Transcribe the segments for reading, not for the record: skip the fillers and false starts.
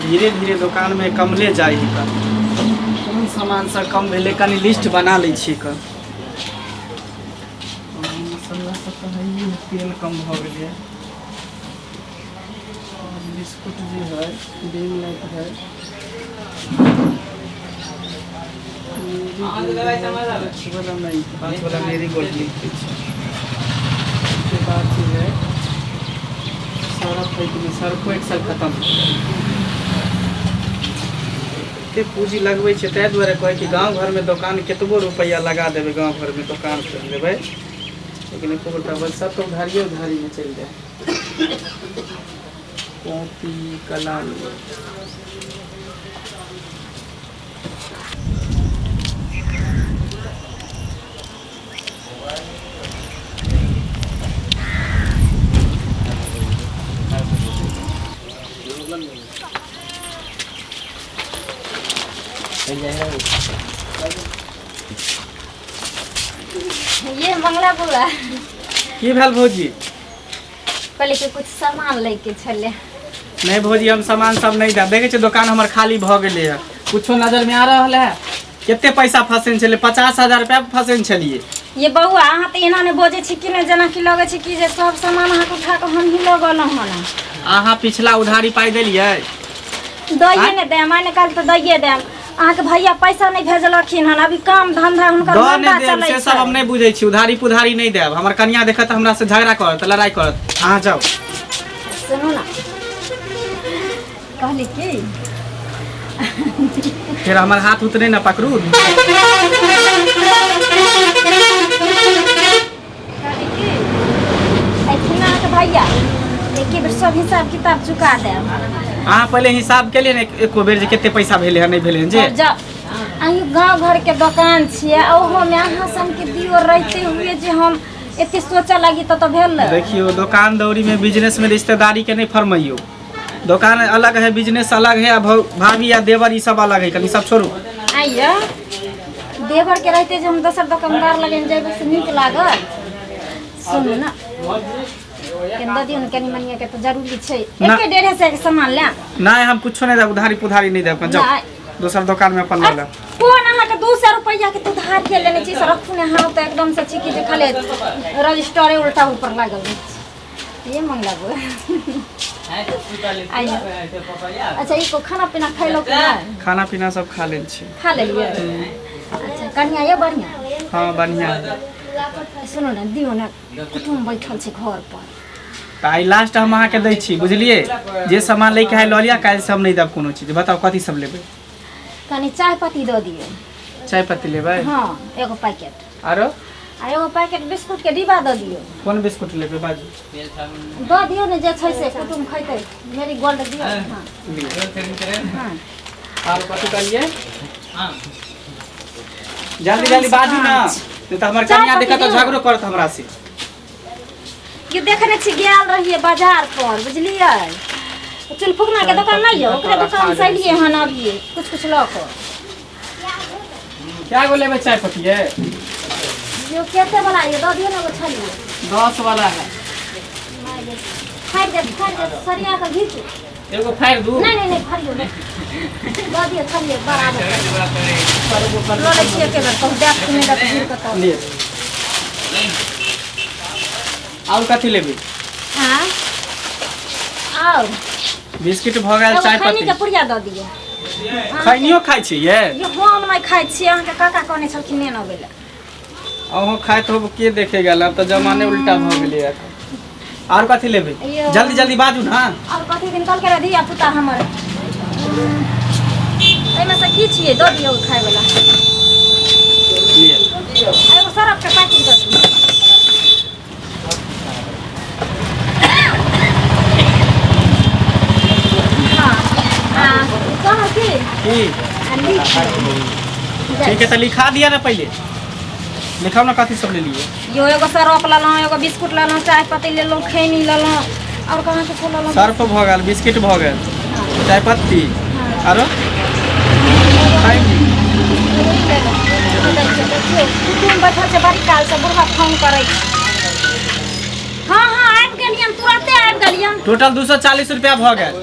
धीरे धीरे दुकान में कमले जाए कौन सामान सब कम भेले कनी लिस्ट बना ले छी मसाला सब तो है ही, तेल कम हो गए, बिस्कुट भी है, डिम लाइट है, नहीं 5 वाला मेरी गोल्ड के बाद है सर्फ एक साल खत्म ते पूंजी लगवे छै तै दुआरे कहे कि गांव घर में दुकान केतबो रुपया लगा देबे गांव घर में दुकान खोल लेबै लेकिन एको गोटा सब तो उधारिये उधारी में चल जाए कॉपी कलम ये मंगला बुआ की भेल भौजी पहले के कुछ सामान लेके छले नहीं भौजी हम सामान सब नहीं दे देखे छे दुकान हमर खाली भ गेले है कुछो नजर में आ रहल है केते पैसा फसेन छले 50,000 रुपया फसेन छलिए ये बउआ अहाँ तो एना ने बोझे छी कि ने जना कि लगे छी कि जे सब सामान अहाँ के उठा के हम ही लगल हन अहाँ पिछला उधारी पाई देलिए दइए ने दे माने काल तो दइए दे अहाँ के भैया पैसा नहीं भेजलखिन हन अभी काम धंधा हुनकर मंदा चलै छै से सब हम नहीं बुझै छी उधारी पुधारी नहीं देब हमर कन्या देखत हमरा से झगड़ा करत लड़ाई करत अहाँ जाओ सुनो ना कहली की फिर हमार हाथ उतरे ना पकड़ू भैया एक बेर सब हिसाब किताब चुका दे अहाँ पहले हिसाब के लिए एको बेर जे केते पैसा भेले है नहीं भेले जे अही गांव घर के दुकान छिए ओहो में अहाँ सन के दियो रहते हुए जे हम एते सोचा लगी तो भेल देखियो दुकान दौरी में बिजनेस में रिश्तेदारी के नहीं फरमाइयो दुकान अलग है बिजनेस अलग है भाभी या देवर ई सब अलग है कनी सब छोड़ू आइया देवर के रहते जे हम दोसर दुकानदार लगे जेबे से नीक लागल सुनु ना केंदा दियो न कनी मनिया के तो जरूरी छै एके 1.5 के सामान ले नहीं हम कुछो नहीं देब उधारी पुधारी नहीं देब जाओ दोसर दुकान में अपन ले ले कोन अहाँ के 200 रुपया के तो उधार के लेने छी रखू ने हां तो एकदम से छी कि जे खाली रजिस्टरे उल्टा ऊपर लागल ये मंगला गो अच्छा इको खाना पीना खैलो कि नहीं खाना पीना सब खा लेल छी खा लेलिए अच्छा कन्या ये बढ़िया हां बढ़िया सुनो ना दियो ना कुटुम बैठल छै घर पर आई लास्ट हम अहाँ के दै छी बुझलिए जे सामान लेके आइ ल लिया काल से हम नहीं देब कोनो चीज बताओ कथि सब लेबै कनी चाय पत्ती दो दियो चाय पत्ती लेबै हां एगो पैकेट आरो आ एगो पैकेट बिस्कुट के डिब्बा दो दियो कौन बिस्कुट लेबै बाजू दो दियो ने जे छै से कुटुम खैते मेरी गोल्ड दियो हां हां और कथि करिए हां जल्दी जल्दी बाजू ना नहीं तो हमर कन्या देखत तो झगड़ो करत हमरा से ये देखने छी गेल रहिए बाजार पर बुझलिए चल फुकना के दुकान नहीं है ओकरे दुकान से लिए हन अभी कुछ ल को क्या गो लेबै चाय पत्ती है यो केते वाला ये दो दियो ना वो छलिए 10 वाला है फाड़ दे सरिया का घीच एगो फाड़ दू नहीं फाड़ियो दो दियो छलिए बराबर लो ले छिए के तो देख में दे घीर के तो ले और कथि लेबै हां और बिस्किट भ गेल चाय पत्ती खैनी के पुड़िया द दियो खैनियो खाइ छी ये हम नहीं खाइ छी अहाँ के काका कहने छलखिन ने न बेले अहो खाइत हो के देखे गेल अब तो जमाने उल्टा भ गेलै और कथि लेबै जल्दी जल्दी बाजू ना और कथि दिन कल के दिया पुता हमर एमे से की छिए दो दियो खाय वाला ले एगो सरफ के पैकेट दो दियो ठीक है तो लिखा दिया ना पहले लिखाओ ना कथी सब ले लिए यो एगो सरफ लेलो एगो बिस्कुट लेलो चाय पत्ती लेलो खैनी लेलो और कहां से लेलो सरफ भ गेल बिस्किट भ गेल चाय पत्ती आरो खैनी तुम बैठल छै बड़ी काल से बुढ़वा फोन करे हां आबि गेलियन तुरंते आबि गेलियन टोटल 240 रुपया भ गेल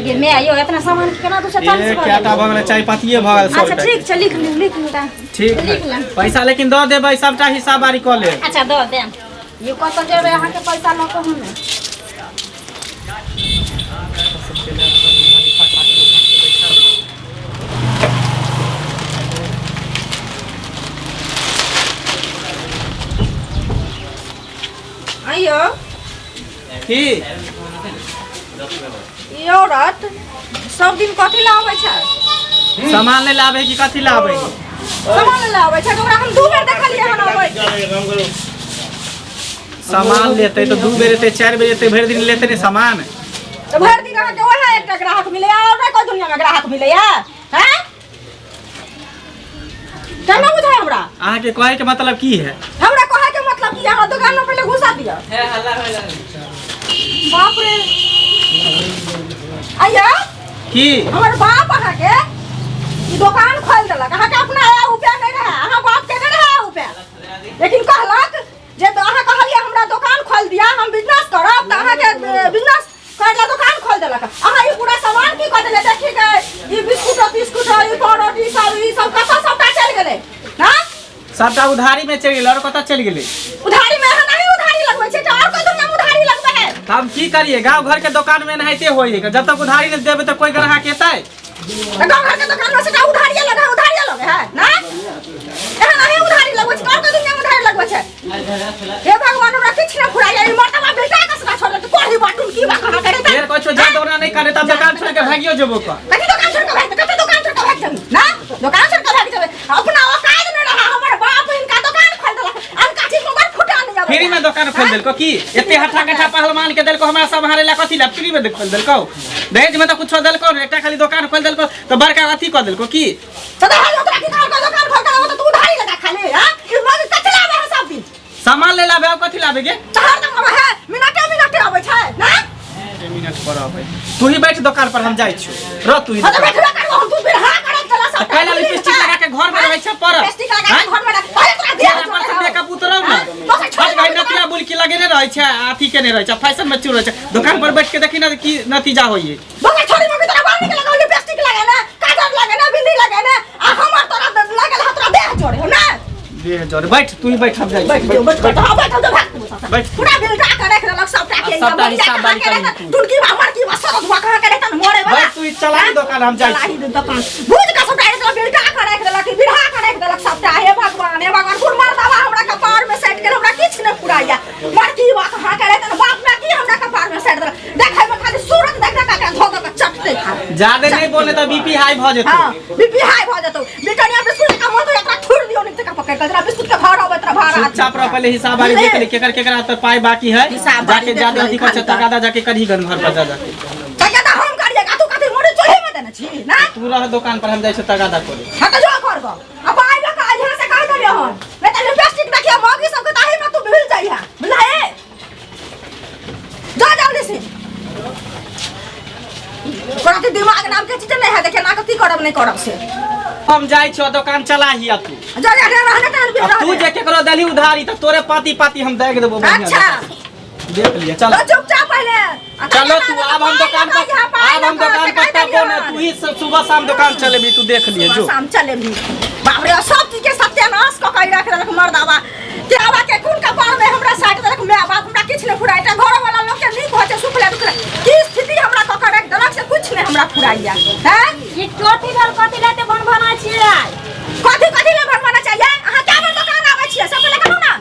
ये मैं आयो इतना सामान केना दूसरा ये केटा भगल चाय पत्तीए भगल 100 अच्छा ठीक छै लिख लू ठीक है पैसा लेकिन दऽ देबै सबटा हिसाब बारी कऽ ले अच्छा दऽ दे ये कत जेबै अहाँ के पैसा ल के हम आइयो की ई औरत सब दिन कथी लाबै छै सामान ले लाबै कि कथी लाबै सामान लाबै छै ओकरा हम दू बेर देखलियै हन आबै सामान लेते तो 2 बेर एते 4 बेर एते भरि दिन लेते ने सामान तो भरि दिन अहाँ के ओहे एकटा ग्राहक मिलैया और नै कोई दुनिया में ग्राहक मिलैया हैं केना बुझाय हमरा अहाँ के कहे के मतलब की है हमरा कहे के मतलब की अहाँ दुकान में पहले घुसा दिया है हल्ला होला बाप रे आया की हमर बाप अहाँ के ई दुकान खोल देलक अहाँ के अपना आया उपाय नहीं रहा अहाँ बाप के नहीं रहा उपाय लेकिन कहलक जे तो अहाँ कहलिए हमरा दुकान खोल दिया हम बिजनेस करब त अहाँ के बिजनेस करला दुकान खोल देलक अहाँ ई पूरा सामान की कर देले देखी के ई बिस्कुट ई पाउडर ई सब कथा सबटा चल गेले हां सबटा उधारी में चल गेल और कता चल गेले उधारी में अहाँ नहीं उधारी लगबै छै त और कोई दुनिया में उधारी लगबै है हम की करिए गांव घर के दुकान में नहाइते होई जब तक उधारी नहीं देबे तो कोई ग्राहक एतै गांव घर के दुकान में से उधारी लगे है ना एहन नहीं उधारी लगबै छै और कोई दुनिया में उधारी लगबै छै हे भगवान हमरा किछ न फुराइया ई मर्दवा बेटा का सका छोड़ दे कोही बाटुन की बा कहां करे फेर कुछ जा दौरा नहीं करे तब दुकान छोड़ के भागियो जेबो का कथि दुकान छोड़ के भाग कथि दुकान छोड़ के भाग जाबी ना दुकान छोड़ के भाग जाबे अपना औकात में रहा हमर बाप इनका दुकान खोल देलक हम काठी को घर फुटा नहीं जाबे फ्री में दुकान खोल देलको की एते हठा कठा पहलवान के देलको हमरा सब हारे ला कथि ला फ्री में खोल देलको दहेज में तो कुछ देलको एकटा खाली दुकान खोल देलको तो बड़का अथी क देलको की तो दहेज ओकरा की दुकान खोल के तू उधारी लगा खाली हां ई मग कचला में सब दिन सामान ले लाबे कथि लाबे गे तहर दम है मिनटे आबै छै ना मिनट पर आबै तू ही बैठ दुकान पर हम जाई छु र तू ही हम बैठबे करबो हम तू बिरहा करत चला सब पहले लिपस्टिक लगा के घर में रहै छ पर लिपस्टिक लगा के घर में पहले तोरा दिया पर से मेकअप उतरौ ना छोड़ गई नतिया बुल की लगे ने रहै छ अथी के ने रहै छ फैशन में चूर रहै छ दुकान पर बैठ के देखी ना की नतीजा होई बगे छोड़ी मगे तोरा बाहर निकल लगा लिपस्टिक लगा ना काजल लगा ना बिंदी लगा ना आ हमर तोरा लागल ह तोरा देह जोड़े हो ना देह जोड़े बैठ तू ही बैठ हम जाई बैठ बैठ पूरा बिल का करे रख सबटा के सबटा हिसाब बारी करी तुनकी हमर की बसर दुआ कहां करे त मोरे वाला बैठ तू ही चला दुकान हम जाई चला दुकान बुझ का सबटा एकरा बिल का करे रख बिरहा करे रख सबटा हे भगवान कुल मर्दावा हमरा कपार में सेट कर हमरा किछ न पुराइया मरकी वा कहां करे त बाप में की हमरा कपार में सेट देखे में खाली सूरत देखा का धो के चटते खा ज्यादा नहीं बोले तो बीपी हाई भ जेतो हां बीपी हाई भ जेतो बिटनिया बिस्कुट का मन तो एकरा छोड़ दियो नहीं त पकड़ के तोरा बिस्कुट के भाड़ा होबे तोरा भाड़ा चुपचाप रह पहले हिसाब वाली देख ले केकर तो पाई बाकी है जाके ज्यादा अधिक कर तकादा जाके करी घर पर जा जाके तकादा हम करिए का तू कथि मोरे चोहे में देना छी ना तू रह दुकान पर हम जाई छ तकादा करे हां त जो कर गो अब आइबा का यहां से कह देलियो हन मैं त लिपस्टिक देखिया मौगी सब के ताही में तू भूल जाइया बुझाए जा जल्दी से तोरा के दिमाग नाम के चीज नहीं है देखे ना कथि करब नहीं करब से हम जाई छ दुकान चला ही तू जा जा रहने त तू जे केकरो देली उधारी त तोरे पाती हम देख देबो अच्छा देख लिया चल चुपचाप पहले चलो तू अब हम दुकान पर तबो ना तू ही सुबह शाम दुकान चलेबी तू देख लिए जो शाम चलेबी बाप रे सब चीज के सत्यानाश क कई रख रख मर्दावा तेवा के कुन कपार में हमरा साइड देख मैं बाप हमरा किछ न फुराइटा घर वाला लोग के नहीं पहुंचे सुखले दुखले की स्थिति हमरा क कर रख से कुछ नहीं हमरा फुराइया हैं ये कथि भेल कथि लेते बनबना छियै कथि ले बनवाना चाहिए अहाँ क्या बेर दुकान आबै छियै सब ले कहू ना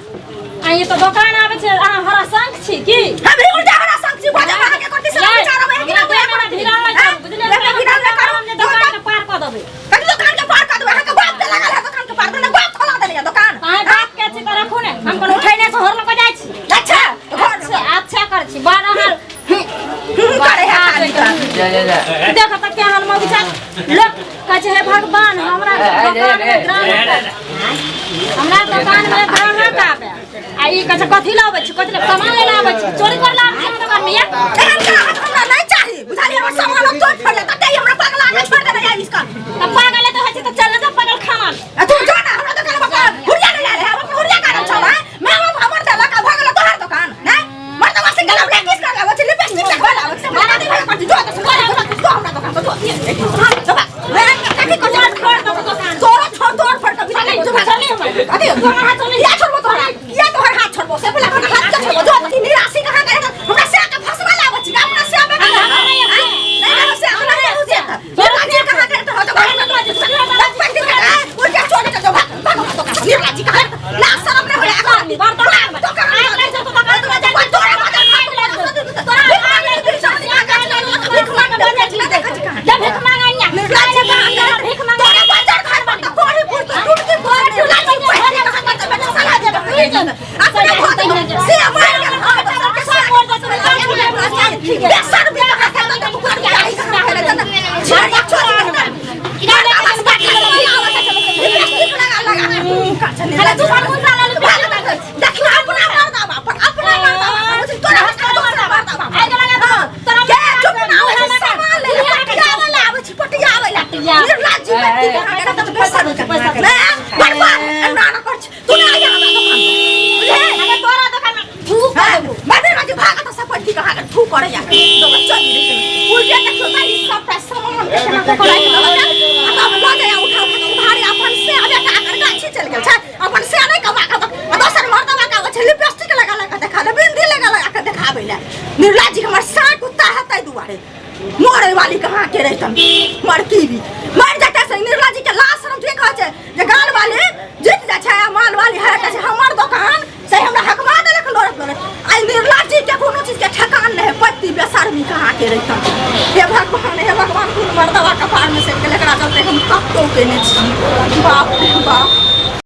आ ये तो दुकान आबै छै अहाँ हरा संख छी की हम भी उल्टा हरा संग छी बाजा अहाँ के कथि से विचार में कि ना मेरा ढीला लग बुझले हमने दुकान के पार क देबै कथि दुकान के पार कर देबै अहाँ के बाप के लागल है दुकान के पार देना बाप खोला देलिए दुकान अहाँ बात के छी कर रखू ने हम कोन उठै नै घर लग जाय छी अच्छा घर से अच्छा कर छी बारह हाल करे है खाली का देख त के हाल में विचार लोग कहै छै हे भगवान हमरा दुकान में ग्राहक हमरा दुकान में ग्राहक आबे आ ई कहै छै कथि लाबै छी कथि सामान ले लाबै छी चोरी कर लाबै छी दुकान में एहन ग्राहक हमरा नहीं चाहिए बुझाली हमर सामान चोर फोड़ ले तते हमरा पगला के छोड़ देना यार इसका अब पागल है तो है तो चल जा पागल खाना तू जा ना हमरा दुकान में हुरिया नहीं ले हम हुरिया कारण छ मैं हमर चला का भागल तोहर दुकान ना मर तो बस गला ब्लैक किस कर लावे लिपस्टिक लगा लावे से बना दे भाई जो तो बतिया निर्लज्जी व्यक्ति कहाँ के रहता पैसा दे पैसा ले बर्बाद हमरा ना कर तू ना आया हमरा दुकान बुझे अरे तोरा दुकान में धूप देबो मदे ना भागा तो सपटी कहाँ के ठू करे या तो चल उल्टे के छोटा ई सब पैसा सामान के ना को कराई के लगा अब ला जाया उठा उठा भारी अपन से आबे का कर गाछी चल गेल छै अपन से नहीं कमा का दोसर मर्दवा का छै लिपस्टिक लगा लगा देखा ले बिंदी लगा लगा के देखाबे ले निर्लज्जी हमर साथ कुत्ता है तै दुआरे मोरे वाली कहाँ के रहतन मरकी भी मर जाता से निर्लज्जी के लाश शर्म ठीक है जे गाल वाली जीत जा छै माल वाली है त हमर दुकान से हमरा हकमा देलक लोरत लोरत आई निर्लज्जी के कोनो चीज के ठकान नहीं पत्ती बेशर्मी कहाँ के रहतन हे भगवान कुल मर्दवा कपार में से लेकरा चलते हम कब तो के ने छी बाप रे